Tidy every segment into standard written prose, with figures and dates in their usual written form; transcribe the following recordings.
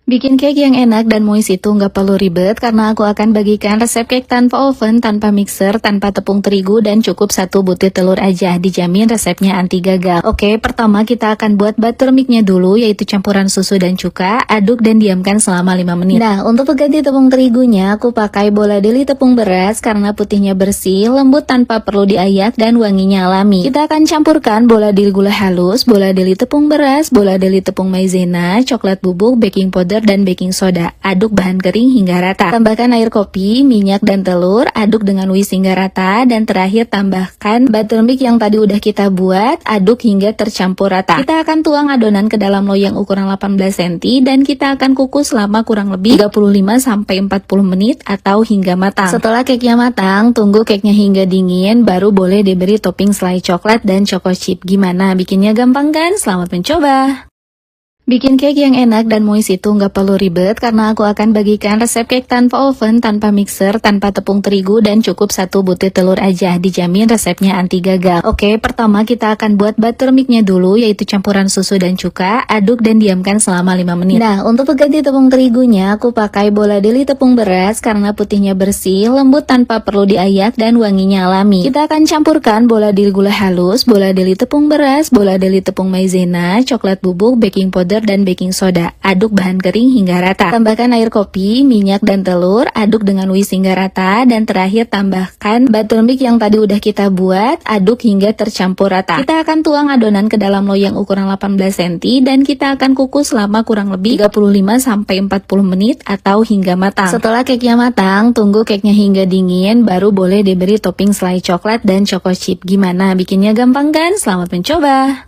Bikin cake yang enak dan moist itu nggak perlu ribet karena aku akan bagikan resep cake tanpa oven, tanpa mixer, tanpa tepung terigu dan cukup 1 butir telur aja. Dijamin resepnya anti gagal. Oke, pertama kita akan buat buttermilknya dulu, yaitu campuran susu dan cuka. Aduk dan diamkan selama 5 menit. Nah, untuk pengganti tepung terigunya aku pakai bola deli tepung beras karena putihnya bersih, lembut tanpa perlu diayak dan wanginya alami. Kita akan campurkan bola deli gula halus, bola deli tepung beras, bola deli tepung maizena, coklat bubuk, baking powder dan baking soda. Aduk bahan kering hingga rata. Tambahkan air kopi, minyak dan telur. Aduk dengan whisk hingga rata. Dan terakhir tambahkan buttermilk yang tadi udah kita buat. Aduk hingga tercampur rata. Kita akan tuang adonan ke dalam loyang ukuran 18 cm dan kita akan kukus selama kurang lebih 35-40 menit atau hingga matang. Setelah cake-nya matang, tunggu cake-nya hingga dingin, baru boleh diberi topping selai coklat dan choco chip. Gimana? Bikinnya gampang kan? Selamat mencoba! Bikin cake yang enak dan moist itu nggak perlu ribet karena aku akan bagikan resep cake tanpa oven, tanpa mixer, tanpa tepung terigu dan cukup 1 butir telur aja. Dijamin resepnya anti gagal. Oke, pertama kita akan buat buttermilknya dulu, yaitu campuran susu dan cuka. Aduk dan diamkan selama 5 menit. Nah, untuk pengganti tepung terigunya aku pakai bola deli tepung beras karena putihnya bersih, lembut tanpa perlu diayak dan wanginya alami. Kita akan campurkan bola deli gula halus, bola deli tepung beras, bola deli tepung maizena, coklat bubuk, baking powder dan baking soda. Aduk bahan kering hingga rata. Tambahkan air kopi, minyak dan telur. Aduk dengan whisk hingga rata. Dan terakhir tambahkan buttermilk yang tadi udah kita buat. Aduk hingga tercampur rata. Kita akan tuang adonan ke dalam loyang ukuran 18 cm dan kita akan kukus selama kurang lebih 35-40 menit atau hingga matang. Setelah cake-nya matang, tunggu cake-nya hingga dingin, baru boleh diberi topping selai coklat dan choco chip. Gimana? Bikinnya gampang kan? Selamat mencoba!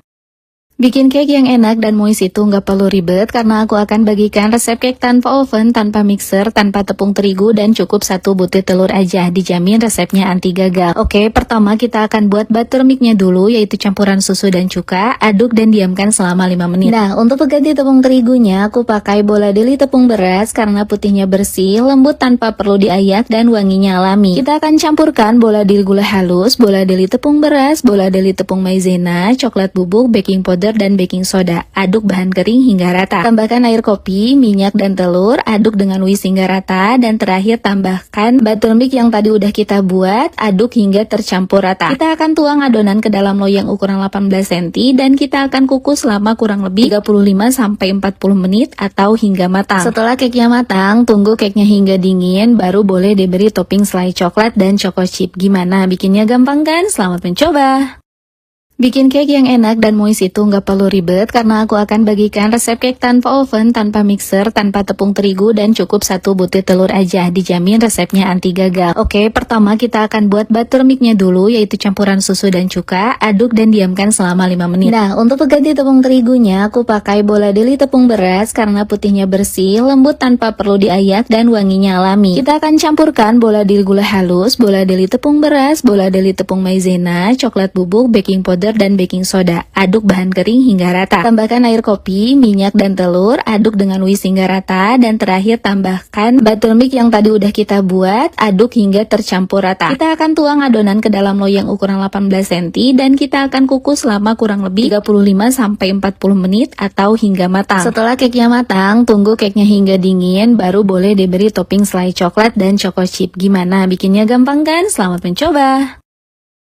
Bikin cake yang enak dan moist itu nggak perlu ribet karena aku akan bagikan resep cake tanpa oven, tanpa mixer, tanpa tepung terigu dan cukup 1 butir telur aja. Dijamin resepnya anti gagal. Oke, pertama kita akan buat buttermilknya dulu, yaitu campuran susu dan cuka. Aduk dan diamkan selama 5 menit. Nah, untuk pengganti tepung terigunya aku pakai bola deli tepung beras karena putihnya bersih, lembut tanpa perlu diayak dan wanginya alami. Kita akan campurkan bola deli gula halus, bola deli tepung beras, bola deli tepung maizena, coklat bubuk, baking powder dan baking soda. Aduk bahan kering hingga rata. Tambahkan air kopi, minyak dan telur. Aduk dengan whisk hingga rata. Dan terakhir tambahkan buttermilk yang tadi udah kita buat. Aduk hingga tercampur rata. Kita akan tuang adonan ke dalam loyang ukuran 18 cm dan kita akan kukus selama kurang lebih 35-40 menit atau hingga matang. Setelah cake-nya matang, tunggu cake-nya hingga dingin, baru boleh diberi topping selai coklat dan choco chip. Gimana? Bikinnya gampang kan? Selamat mencoba! Bikin cake yang enak dan moist itu nggak perlu ribet karena aku akan bagikan resep cake tanpa oven, tanpa mixer, tanpa tepung terigu dan cukup 1 butir telur aja. Dijamin resepnya anti gagal. Oke, pertama kita akan buat buttermilknya dulu, yaitu campuran susu dan cuka. Aduk dan diamkan selama 5 menit. Nah, untuk pengganti tepung terigunya aku pakai bola deli tepung beras karena putihnya bersih, lembut tanpa perlu diayak dan wanginya alami. Kita akan campurkan bola deli gula halus, bola deli tepung beras, bola deli tepung maizena, coklat bubuk, baking powder dan baking soda. Aduk bahan kering hingga rata. Tambahkan air kopi, minyak dan telur. Aduk dengan whisk hingga rata. Dan terakhir tambahkan buttermilk yang tadi udah kita buat. Aduk hingga tercampur rata. Kita akan tuang adonan ke dalam loyang ukuran 18 cm dan kita akan kukus selama kurang lebih 35-40 menit atau hingga matang. Setelah cake-nya matang, tunggu cake-nya hingga dingin, baru boleh diberi topping selai coklat dan choco chip. Gimana? Bikinnya gampang kan? Selamat mencoba!